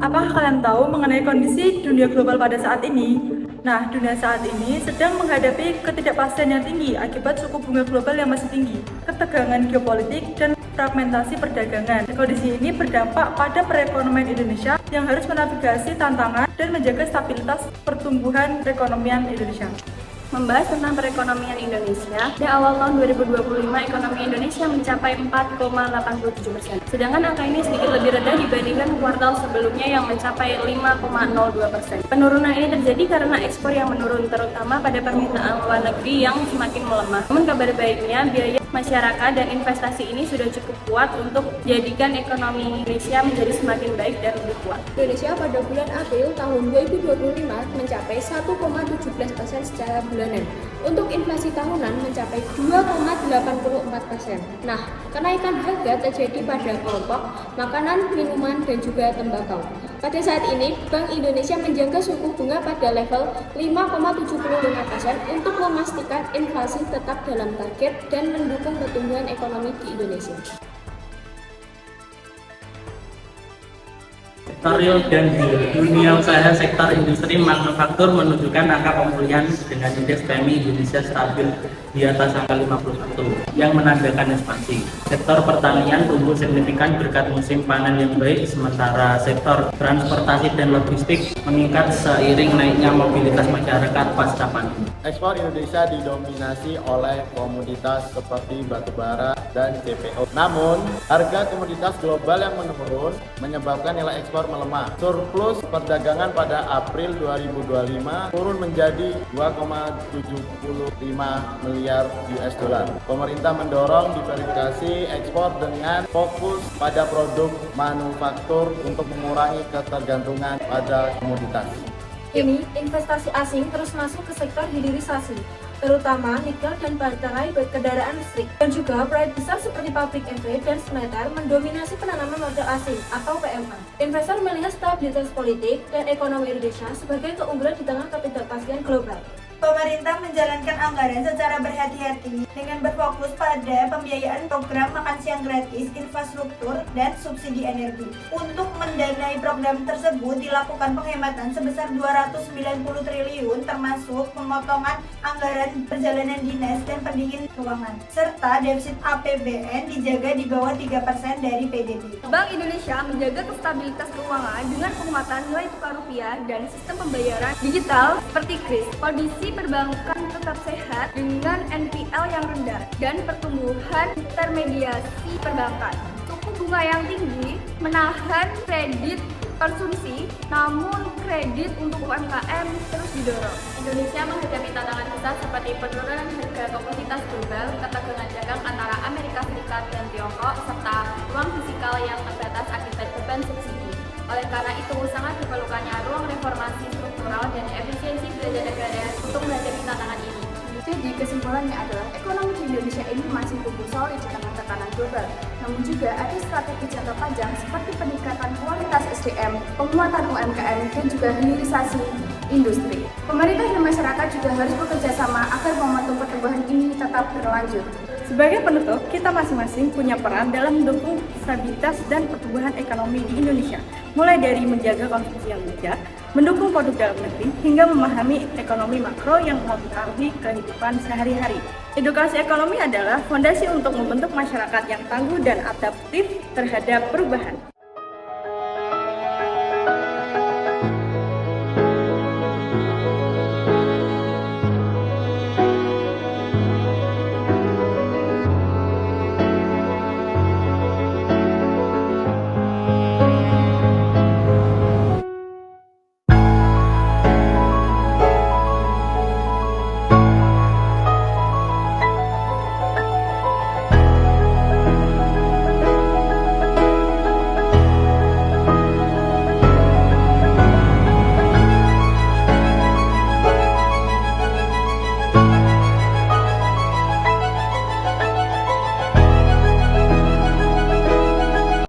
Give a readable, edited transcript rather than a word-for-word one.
Apakah kalian tahu mengenai kondisi dunia global pada saat ini? Nah, dunia saat ini sedang menghadapi ketidakpastian yang tinggi akibat suku bunga global yang masih tinggi, ketegangan geopolitik, dan fragmentasi perdagangan. Kondisi ini berdampak pada perekonomian Indonesia yang harus menavigasi tantangan dan menjaga stabilitas pertumbuhan perekonomian Indonesia. Membahas tentang perekonomian Indonesia, di awal tahun 2025 ekonomi Indonesia mencapai 4,87%. Sedangkan angka ini sedikit lebih rendah dibandingkan kuartal sebelumnya yang mencapai 5,02%. Penurunan ini terjadi karena ekspor yang menurun, terutama pada permintaan luar negeri yang semakin melemah. Namun kabar baiknya, biaya masyarakat dan investasi ini sudah cukup kuat untuk menjadikan ekonomi Indonesia menjadi semakin baik dan lebih kuat. Indonesia pada bulan April tahun 2025 mencapai 1,17% secara bulanan. Untuk inflasi tahunan mencapai 2,84%. Nah, kenaikan harga terjadi pada kelompok makanan, minuman, dan juga tembakau. Pada saat ini, Bank Indonesia menjaga suku bunga pada level 5,75% untuk memastikan inflasi tetap dalam target dan mendukung pertumbuhan ekonomi di Indonesia. Sektor real dan dunia usaha sektor industri manufaktur menunjukkan angka pemulihan dengan indeks PMI Indonesia stabil di atas angka 51 yang menandakan ekspansi. Sektor pertanian tumbuh signifikan berkat musim panen yang baik, sementara sektor transportasi dan logistik meningkat seiring naiknya mobilitas masyarakat pasca pandemi. Ekspor Indonesia didominasi oleh komoditas seperti batubara dan CPO. Namun, harga komoditas global yang menurun menyebabkan nilai ekspor melemah. Surplus perdagangan pada April 2025 turun menjadi 2,75 miliar US dollar. Pemerintah mendorong diversifikasi ekspor dengan fokus pada produk manufaktur untuk mengurangi ketergantungan pada komoditas. Ini, investasi asing terus masuk ke sektor hilirisasi, terutama nikel dan baterai kendaraan listrik, dan juga proyek besar seperti pabrik EV dan smelter mendominasi penanaman modal asing atau PMA. Investor melihat stabilitas politik dan ekonomi Indonesia sebagai keunggulan di tengah ketidakpastian global. Pemerintah menjalankan anggaran secara berhati-hati dengan berfokus pada pembiayaan program makan siang gratis, infrastruktur, dan subsidi energi. Untuk mendanai program tersebut dilakukan penghematan sebesar 290 triliun termasuk pemotongan anggaran perjalanan dinas dan pendingin ruangan, serta defisit APBN dijaga di bawah 3% dari PDB. Bank Indonesia menjaga stabilitas keuangan dengan penguatan nilai tukar rupiah dan sistem pembayaran digital seperti KRIS. Kondisi perbankan tetap sehat dengan NPL yang rendah dan pertumbuhan intermediasi perbankan. Suku bunga yang tinggi menahan kredit konsumsi, namun kredit untuk UMKM terus didorong. Indonesia menghadapi tantangan besar seperti penurunan harga komoditas global, ketegangan dagang antara Amerika Serikat dan Tiongkok, serta ruang fiskal yang terbatas akibat beban subsidi. Oleh karena itu, sangat diperlukannya ruang reformasi struktural dan efisiensi belanja negara untuk menghadapi tantangan ini. Jadi kesimpulannya adalah ekonomi di Indonesia ini masih tumbuh solid di tengah tekanan global. Namun juga ada strategi jangka panjang seperti peningkatan kualitas SDM, penguatan UMKM, dan juga hilirisasi industri. Pemerintah dan masyarakat juga harus bekerja sama agar momentum pertumbuhan ini tetap berlanjut. Sebagai penutup, kita masing-masing punya peran dalam mendukung stabilitas dan pertumbuhan ekonomi di Indonesia, mulai dari menjaga konsumsi yang bijak, mendukung produk dalam negeri, hingga memahami ekonomi makro yang mempengaruhi kehidupan sehari-hari. Edukasi ekonomi adalah fondasi untuk membentuk masyarakat yang tangguh dan adaptif terhadap perubahan.